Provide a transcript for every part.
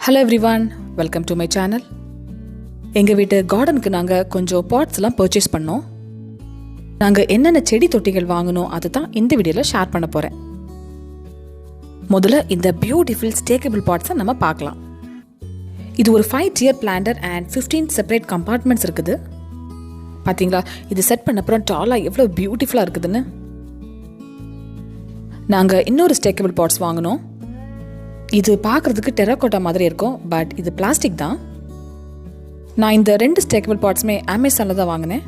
Hello everyone, welcome to my channel. எங்கள் வீட்டு கார்டனுக்கு நாங்கள் கொஞ்சம் பாட்ஸ்லாம் பர்ச்சேஸ் பண்ணோம். நாங்கள் என்னென்ன செடி தொட்டிகள் வாங்கினோம் அது தான் இந்த வீடியோவில் ஷேர் பண்ண போகிறேன். முதல்ல இந்த பியூட்டிஃபுல் ஸ்டேக்கபிள் பாட்ஸை நம்ம பார்க்கலாம். இது ஒரு 5 tier planter and 15 separate compartments இருக்குது. பார்த்தீங்களா, இது செட் பண்ண அப்புறம் டாலாக எவ்வளோ பியூட்டிஃபுல்லாக இருக்குதுன்னு. நாங்கள் இன்னொரு ஸ்டேக்கபிள் பாட்ஸ் வாங்கினோம். இது பார்க்குறதுக்கு டெராகோட்டா மாதிரி இருக்கும், பட் இது பிளாஸ்டிக் தான். நான் இந்த 2 ஸ்டேக்கபிள் பாட்ஸுமே அமேசானில் தான் வாங்கினேன்.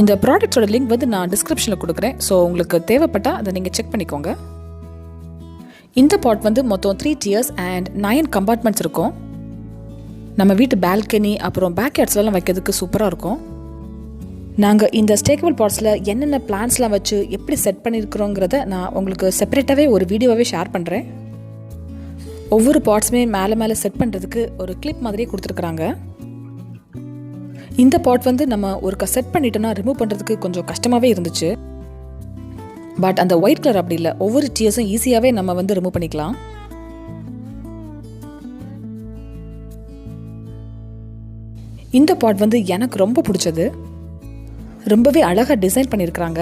இந்த ப்ராடக்ட்ஸோட லிங்க் வந்து நான் டிஸ்கிரிப்ஷனில் கொடுக்குறேன். ஸோ உங்களுக்கு தேவைப்பட்டால் அதை நீங்கள் செக் பண்ணிக்கோங்க. இந்த பாட் வந்து மொத்தம் 3 tiers அண்ட் 9 கம்பார்ட்மெண்ட்ஸ் இருக்கும். நம்ம வீட்டு பால்கனி அப்புறம் பேக்யார்ட்ஸ்லாம் வைக்கிறதுக்கு சூப்பராக இருக்கும். நாங்கள் இந்த ஸ்டேக்கபிள் பாட்ஸில் என்னென்ன பிளான்ஸ்லாம் வச்சு எப்படி செட் பண்ணியிருக்கிறோங்கிறத நான் உங்களுக்கு செப்பரேட்டாகவே ஒரு வீடியோவாகவே ஷேர் பண்ணுறேன். ஒவ்வொரு பாட்ஸுமே மேலே செட் பண்ணுறதுக்கு ஒரு கிளிப் மாதிரியே கொடுத்துருக்குறாங்க. இந்த பாட் வந்து நம்ம ஒரு செட் பண்ணிட்டோன்னா ரிமூவ் பண்ணுறதுக்கு கொஞ்சம் கஷ்டமாகவே இருந்துச்சு. பட் அந்த ஒயிட் கலர் அப்படி இல்லை, ஒவ்வொரு டியர்ஸும் ஈஸியாகவே நம்ம வந்து ரிமூவ் பண்ணிக்கலாம். இந்த பாட் வந்து எனக்கு ரொம்ப பிடிச்சது. ரொம்பவே அழகாக டிசைன் பண்ணியிருக்கிறாங்க.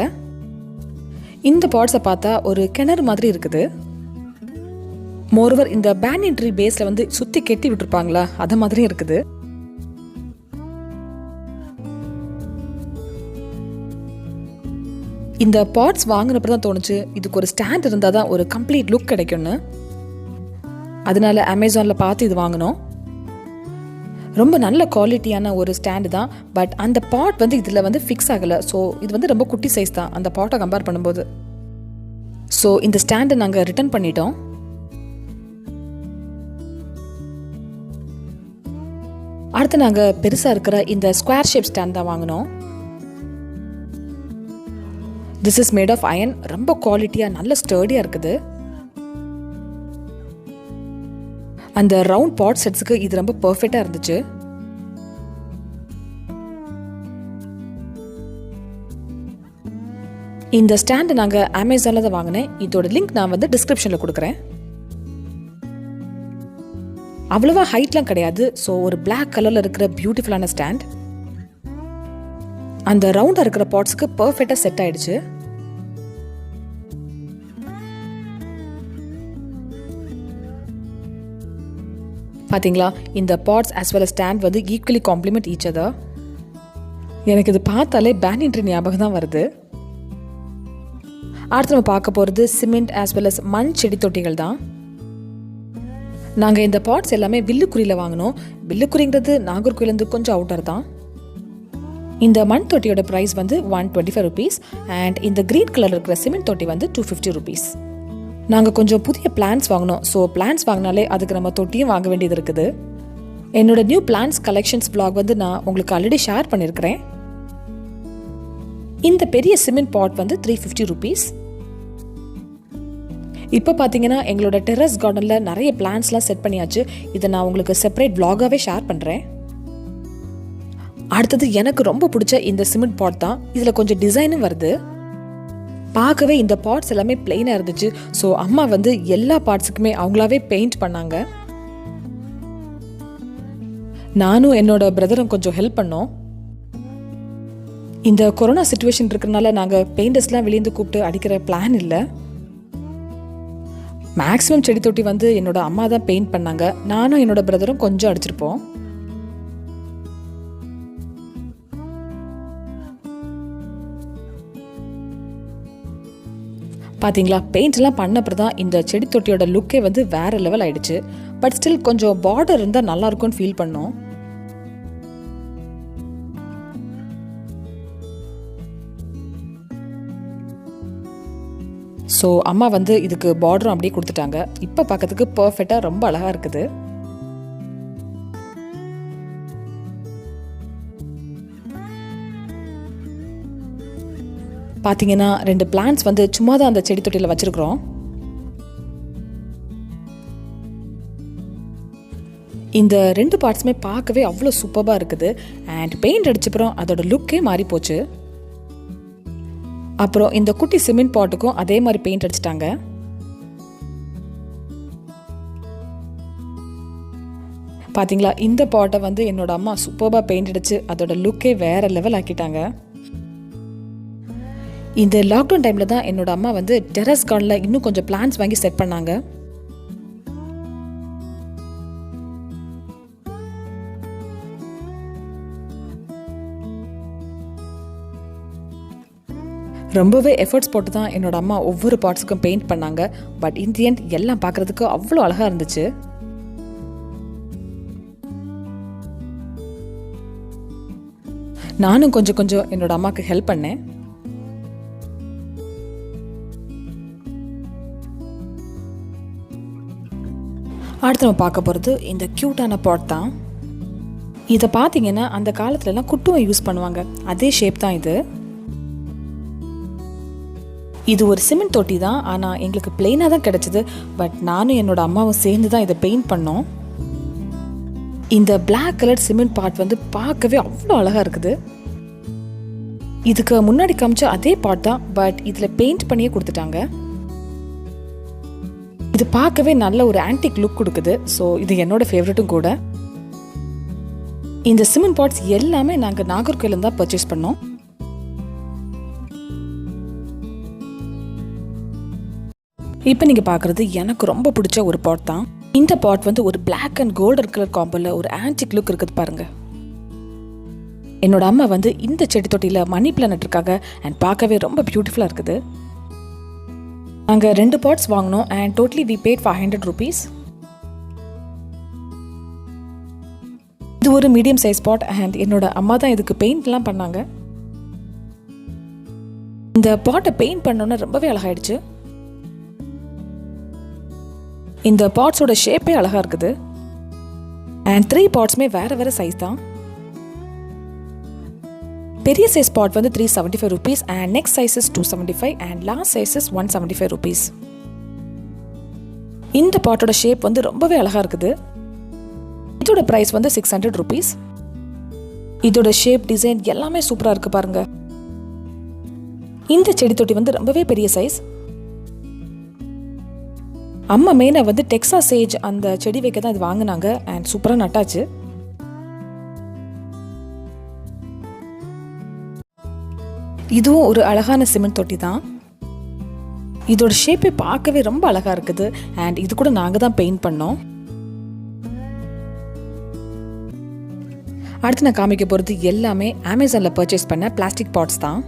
இந்த பாட்ஸை பார்த்தா ஒரு கிணறு மாதிரி இருக்குது. மோரோவர் இந்த பேனியன் ட்ரீ பேஸில் வந்து சுற்றி கெட்டி விட்டுருப்பாங்களா, அது மாதிரியும் இருக்குது. இந்த பாட்ஸ் வாங்கினப்ப தான் தோணுச்சு இதுக்கு ஒரு ஸ்டாண்ட் இருந்தால் தான் ஒரு கம்ப்ளீட் லுக் கிடைக்கும்னு. அதனால அமேசானில் பார்த்து இது வாங்கினோம். ரொம்ப நல்ல குவாலிட்டியான ஒரு ஸ்டாண்டு தான். பட் அந்த பாட் வந்து இதில் வந்து ஃபிக்ஸ் ஆகலை. ஸோ இது வந்து ரொம்ப குட்டி சைஸ் தான் அந்த பாட்டை கம்பேர் பண்ணும்போது. ஸோ இந்த ஸ்டாண்டை நாங்கள் ரிட்டர்ன் பண்ணிட்டோம். அடுத்து நாங்கள் பெருசாக இருக்கிற இந்த ஸ்கொயர் ஷேப் ஸ்டாண்ட் தான் வாங்கினோம். This is made of iron. ரொம்ப குவாலிட்டியாக நல்ல ஸ்டர்டியாக இருக்குது. அந்த ரவுண்ட் பாட் செட்ஸுக்கு இது ரொம்ப பர்ஃபெக்டாக இருந்துச்சு. இந்த ஸ்டாண்டு நாங்கள் அமேசானில் தான் வாங்கினேன். இதோட லிங்க் நான் வந்து டிஸ்கிரிப்ஷனில் கொடுக்குறேன். அவ்வளவா ஹைட்லாம் கிடையாது. ஸோ ஒரு பிளாக் கலரில் இருக்கிற பியூட்டிஃபுல்லான ஸ்டாண்ட். அந்த ரவுண்டாக இருக்கிற பாட்ஸுக்கு பர்ஃபெக்டாக செட் ஆயிடுச்சு. பார்த்தீங்களா, இந்த pots as well as stand வந்து ஈக்குவலி காம்ப்ளிமெண்ட் ஈச் அதர். எனக்கு இது பார்த்தாலே பேனியன் ட்ரீ ஞாபகம் தான் வருது. அடுத்து நம்ம பார்க்க போகிறது சிமெண்ட் as well as மண் செடி தொட்டிகள் தான். நாங்கள் இந்த பாட்ஸ் எல்லாமே வில்லுக்குரியில் வாங்கினோம். வில்லுக்குரிங்கிறது நாகர்கோயிலேருந்து கொஞ்சம் அவுட்டர் தான். இந்த மண் தொட்டியோட ப்ரைஸ் வந்து 125 rupees அண்ட் இந்த க்ரீன் கலர் இருக்கிற சிமெண்ட் தொட்டி வந்து 250 rupees. நாங்கள் கொஞ்சம் புதிய பிளான்ஸ் வாங்கினோம். ஸோ பிளான்ஸ் வாங்கினாலே அதுக்கு நம்ம தொட்டியும் வாங்க வேண்டியது இருக்குது. என்னோட நியூ பிளான்ஸ் கலெக்ஷன்ஸ் vlog வந்து நான் உங்களுக்கு ஆல்ரெடி ஷேர் பண்ணியிருக்கிறேன். இந்த பெரிய சிமெண்ட் பாட் வந்து 350 rupees. இப்போ பார்த்தீங்கன்னா எங்களோட டெரஸ் கார்டனில் நிறைய பிளான்ஸ்லாம் செட் பண்ணியாச்சு. இதை நான் உங்களுக்கு செப்பரேட் vlog-ஆவே ஷேர் பண்ணுறேன். அடுத்தது எனக்கு ரொம்ப பிடிச்ச இந்த சிமெண்ட் பாட் தான். இதில் கொஞ்சம் டிசைனும் வருது. பார்க்கவே இந்த பாட்ஸ் எல்லாமே பிளெயினாக இருந்துச்சு. ஸோ அம்மா வந்து எல்லா பார்ட்ஸுக்குமே அவங்களாவே பெயிண்ட் பண்ணாங்க. நானும் என்னோட பிரதரும் கொஞ்சம் ஹெல்ப் பண்ணோம். இந்த கொரோனா சிச்சுவேஷன் இருக்கிறனால நாங்கள் பெயிண்டர்ஸ்லாம் வெளியேந்து கூப்பிட்டு அடிக்கிற பிளான் இல்லை. மேக்ஸிமம் செடி தொட்டி வந்து என்னோட அம்மா தான் பெயிண்ட் பண்ணாங்க. நானும் என்னோட பிரதரும் கொஞ்சம் அடிச்சிருப்போம். பார்த்தீங்களா, பெயிண்ட்லாம் பண்ணப்பறம் தான் இந்த செடி தொட்டியோட லுக்கே வந்து வேற லெவல் ஆயிடுச்சு. பட் ஸ்டில் கொஞ்சம் பார்டர் இருந்தால் நல்லா இருக்கும்னு ஃபீல் பண்ணோம். ஸோ அம்மா வந்து இதுக்கு பார்டரும் அப்படியே கொடுத்துட்டாங்க. இப்போ பார்க்கறதுக்கு பர்ஃபெக்டாக ரொம்ப அழகாக இருக்குது. பார்த்தீங்கன்னா 2 பிளான்ஸ் வந்து சும்மா தான் அந்த செடி தொட்டியில் வச்சிருக்கிறோம். இந்த 2 பார்ட்ஸுமே பார்க்கவே அவ்வளோ சூப்பராக இருக்குது. அண்ட் பெயிண்ட் அடிச்சப்புறம் அதோட லுக்கே மாறி போச்சு. அப்புறம் இந்த குட்டி சிமெண்ட் பாட்டுக்கும் அதே மாதிரி பெயிண்ட் அடிச்சிட்டாங்க. பார்த்தீங்களா, இந்த பாட்டை வந்து என்னோட அம்மா சூப்பராக பெயிண்ட் அடிச்சு அதோட லுக்கே வேற லெவல் ஆக்கிட்டாங்க. இந்த லாக்டவுன் டைமில் தான் என்னோட அம்மா வந்து டெரஸ் கார்டனில் இன்னும் கொஞ்சம் பிளான்ஸ் வாங்கி செட் பண்ணாங்க. ரொம்பவே எஃபர்ட்ஸ் போட்டு தான் என்னோட அம்மா ஒவ்வொரு பார்ட்ஸுக்கும் பெயிண்ட் பண்ணாங்க. பட் இன் தி எண்ட் எல்லாம் பார்க்குறதுக்கு அவ்வளோ அழகாக இருந்துச்சு. நானும் கொஞ்சம் கொஞ்சம் என்னோட அம்மாவுக்கு ஹெல்ப் பண்ணேன். அடுத்து நம்ம பார்க்க போகிறது இந்த க்யூட்டான பாட் தான். இதை பார்த்தீங்கன்னா அந்த காலத்துலலாம் குட்டுவை யூஸ் பண்ணுவாங்க, அதே ஷேப் தான் இது. இது ஒரு சிமெண்ட் தொட்டி தான், ஆனால் எங்களுக்கு பிளெயினாக தான் கிடச்சிது. பட் நானும் என்னோட அம்மாவும் சேர்ந்து தான் இதை பெயிண்ட் பண்ணோம். இந்த பிளாக் கலர் சிமெண்ட் பாட் வந்து பார்க்கவே அவ்வளோ அழகாக இருக்குது. இதுக்கு முன்னாடி காமிச்ச அதே பாட் தான், பட் இதில் பெயிண்ட் பண்ணியே கொடுத்துட்டாங்க. இது பார்க்கவே நல்ல ஒரு ஆன்டிக் லுக் கொடுக்குது. ஸோ இது என்னோட ஃபேவரட்டும் கூட. இந்த சிமெண்ட் பாட்ஸ் எல்லாமே நாங்கள் நாகர்கோயிலேருந்து தான் பர்ச்சேஸ் பண்ணோம். இப்போ நீங்கள் பார்க்குறது எனக்கு ரொம்ப பிடிச்ச ஒரு பாட் தான். இந்த பாட் வந்து ஒரு பிளாக் அண்ட் கோல்டன் கலர் காம்போல ஒரு ஆன்டிக் லுக் இருக்குது பாருங்க. என்னோட அம்மா வந்து இந்த செடி தொட்டியில் மணி பிளானட் இருக்காங்க அண்ட் பார்க்கவே ரொம்ப பியூட்டிஃபுல்லாக இருக்குது. நாங்கள் 2 பாட்ஸ் வாங்கினோம் and totally we paid 500 rupees. இது ஒரு மீடியம் சைஸ் பாட் அண்ட் என்னோட அம்மா தான் இதுக்கு பெயிண்ட்லாம் பண்ணாங்க. இந்த பாட்டை பெயிண்ட் பண்ணோன்னே ரொம்பவே அழகாயிடுச்சு. இந்த பாட்ஸோட ஷேப்பே அழகாக இருக்குது. அண்ட் 3 பாட்ஸுமே வேறு வேறு சைஸ் தான். பெரிய சைஸ் பாட் வந்து 375 rupees and next size is 275 and last size is 175 rupees. இந்த பாட்டோட ஷேப் வந்து ரொம்பவே அழகாக இருக்குது. இதோட ப்ரைஸ் வந்து 600 rupees. இதோட ஷேப் டிசைன் எல்லாமே சூப்பராக இருக்குது பாருங்க. இந்த செடி தொட்டி வந்து ரொம்பவே பெரிய சைஸ். அம்மா மெயினாக வந்து டெக்ஸாஸ் சேஜ் அந்த செடி வைக்க தான் இது வாங்கினாங்க அண்ட் சூப்பராக நட்டாச்சு. இதுவும் ஒரு அழகான சிமெண்ட் தொட்டி தான். இதோட ஷேப்பை பார்க்கவே ரொம்ப அழகாக இருக்குது அண்ட் இது கூட நாங்கள் தான் பெயிண்ட் பண்ணோம். அடுத்து நான் காமிக்க போகிறது எல்லாமே அமேசானில் பர்ச்சேஸ் பண்ண பிளாஸ்டிக் பாட்ஸ் தான்.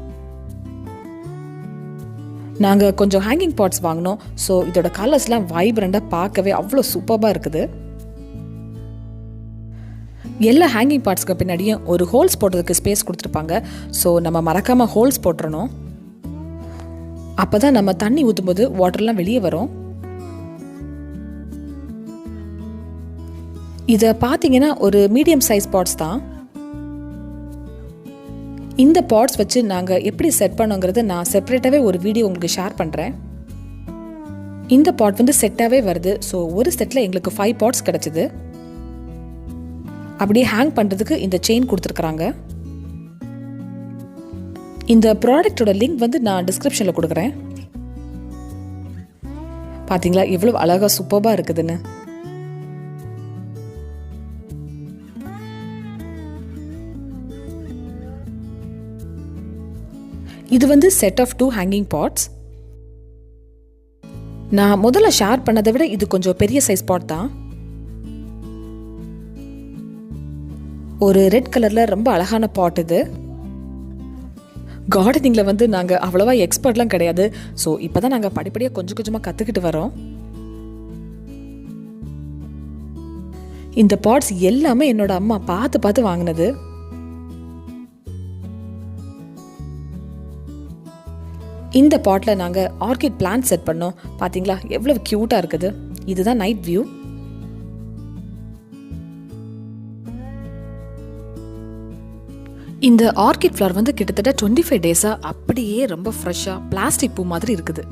நாங்கள் கொஞ்சம் ஹேங்கிங் பாட்ஸ் வாங்கினோம். ஸோ இதோட கலர்ஸ்லாம் வைப்ரண்டாக பார்க்கவே அவ்வளோ சூப்பராக இருக்குது. எல்லா ஹேங்கிங் பாட்ஸ்க்கு பின்னாடியும் ஒரு ஹோல்ஸ் போடுறதுக்கு ஸ்பேஸ் கொடுத்துருப்பாங்க. ஸோ நம்ம மறக்காமல் ஹோல்ஸ் போட்டுறணும். அப்போ தான் நம்ம தண்ணி ஊற்றும்போது வாட்டர்லாம் வெளியே வரும். இதை பார்த்தீங்கன்னா ஒரு மீடியம் சைஸ் பாட்ஸ் தான். இந்த பாட்ஸ் வச்சு நாங்கள் எப்படி செட் பண்ணோங்கிறது நான் செப்பரேட்டாகவே ஒரு வீடியோ உங்களுக்கு ஷேர் பண்ணுறேன். இந்த பாட் வந்து செட்டாகவே வருது. ஸோ ஒரு செட்டில் எங்களுக்கு 5 பாட்ஸ் கிடச்சிது. அப்படியே ஹேங் பண்ணுறதுக்கு இந்த செயின் கொடுத்துருக்குறாங்க. இந்த ப்ராடக்டோட லிங்க் வந்து நான் டிஸ்கிரிப்ஷனில் கொடுக்குறேன். பார்த்தீங்களா எவ்வளோ அழகாக சூப்பராக இருக்குதுன்னு. இது வந்து செட் ஆஃப் 2 ஹேங்கிங் பாட்ஸ். நான் முதல்ல ஷேர் பண்ணதை விட இது கொஞ்சம் பெரிய சைஸ் பாட் தான். ஒரு ரெட் கலரில் ரொம்ப அழகான பாட் இது. கார்டனிங்கில் வந்து நாங்கள் அவ்வளோவா எக்ஸ்பர்ட்லாம் கிடையாது. ஸோ இப்போ தான் நாங்கள் படிப்படியாக கொஞ்சம் கொஞ்சமாக கற்றுக்கிட்டு வரோம். இந்த பாட்ஸ் எல்லாமே என்னோட அம்மா பார்த்து பார்த்து வாங்கினது. இந்த பாட்டில் நாங்கள் ஆர்கிட் பிளான்ட் செட் பண்ணோம். பார்த்தீங்களா எவ்வளோ க்யூட்டாக இருக்குது. இதுதான் நைட் வியூ. இந்த ஆர்கிட் ஃப்ளவர் வந்து கிட்டத்தட்ட 25 டேஸாக அப்படியே ரொம்ப ஃப்ரெஷ்ஷாக பிளாஸ்டிக் பூ மாதிரி இருக்குது.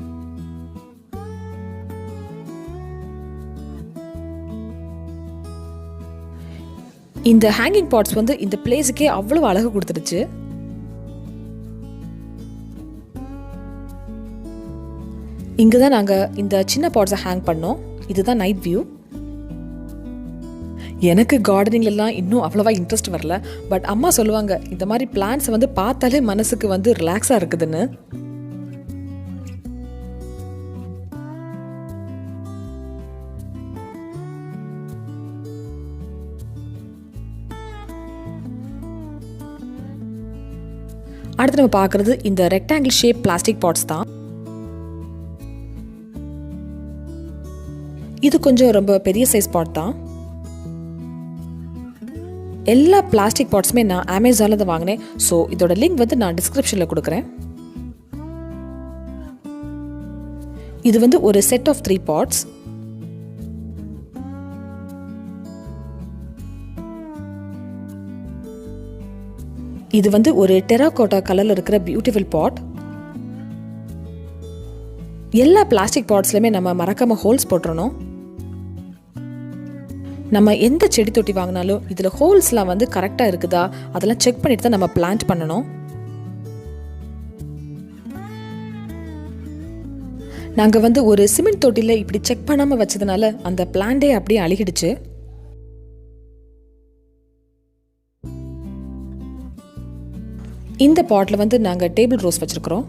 இந்த ஹேங்கிங் பாட்ஸ் வந்து இந்த பிளேஸுக்கே அவ்வளோ அழகு கொடுத்துருச்சு. இங்கே தான் நாங்கள் இந்த சின்ன பாட்ஸை ஹேங் பண்ணோம். இதுதான் நைட் வியூ. எனக்கு கார்டனிங்லாம் இன்னும் அவ்வளோவா இன்ட்ரெஸ்ட் வரல. பட் அம்மா சொல்லுவாங்க இந்த மாதிரி பிளான்ட்ஸ் வந்து பார்த்தாலே மனசுக்கு வந்து ரிலாக்ஸாக இருக்குதுன்னு. அடுத்து நம்ம பார்க்குறது இந்த ரெக்டாங்கிள் ஷேப் பிளாஸ்டிக் பாட்ஸ் தான். இது கொஞ்சம் ரொம்ப பெரிய சைஸ் பாட் தான். எல்லா பிளாஸ்டிக் பாட்ஸுமே நான் அமேசானில் தான் வாங்கினேன். ஸோ இதோட லிங்க் வந்து நான் டிஸ்கிரிப்ஷனில் கொடுக்குறேன். இது வந்து ஒரு செட் ஆஃப் 3 பாட்ஸ். இது வந்து ஒரு டெராகோட்டா கலர்ல இருக்கிற பியூட்டிஃபுல் பாட். எல்லா பிளாஸ்டிக் பாட்ஸ்லயுமே நம்ம மறக்காம ஹோல்ஸ் போட்டுறணும். நம்ம எந்த செடி தொட்டி வாங்கினாலும் இதுல ஹோல்ஸ்லாம் வந்து கரெக்டா இருக்குதா அதெல்லாம் செக் பண்ணிட்டு தான் நம்ம பிளான்ட் பண்ணணும். நாங்க வந்து ஒரு சிமெண்ட் தொட்டில இப்படி செக் பண்ணாம வச்சதுனால அந்த பிளான்டே அப்படியே அழுகிடுச்சு. இந்த பாட்டில் வந்து நாங்கள் டேபிள் ரோஸ் வச்சுருக்கிறோம்.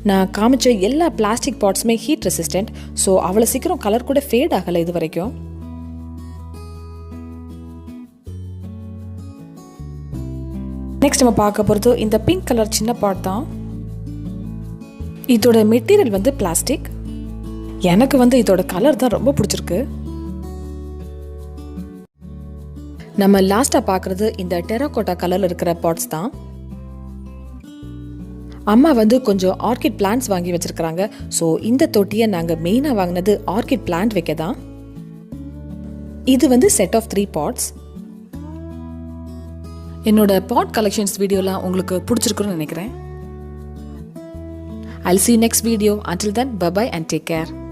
நான் காமிச்ச எல்லா பிளாஸ்டிக் பாட்ஸுமே ஹீட் ரெசிஸ்டன்ட். ஸோ அவ்வளோ சீக்கிரம் கலர் கூட ஃபேட் ஆகலை இது வரைக்கும். நெக்ஸ்ட் நம்ம பார்க்க போகிறது இந்த பிங்க் கலர் சின்ன பாட் தான். இதோட மெட்டீரியல் வந்து பிளாஸ்டிக். எனக்கு வந்து இதோட கலர் தான் ரொம்ப பிடிச்சிருக்கு. நம்ம லாஸ்டா பார்க்குறது இந்த டெராகோட்டா கலர்ல இருக்கிற பாட்ஸ் தான். அம்மா வந்து கொஞ்சம் ஆர்கிட் பிளான்ட்ஸ் வாங்கி வச்சிருக்காங்க. ஸோ இந்த தொட்டியை நாங்கள் மெயினாக வாங்கினது ஆர்கிட் பிளான்ட் வைக்க தான். இது வந்து செட் ஆஃப் 3 பாட்ஸ். என்னோட பாட் கலெக்ஷன்ஸ் வீடியோலாம் உங்களுக்கு பிடிச்சிருக்குன்னு நினைக்கிறேன். I'll see you next video. Until then, bye bye and take care.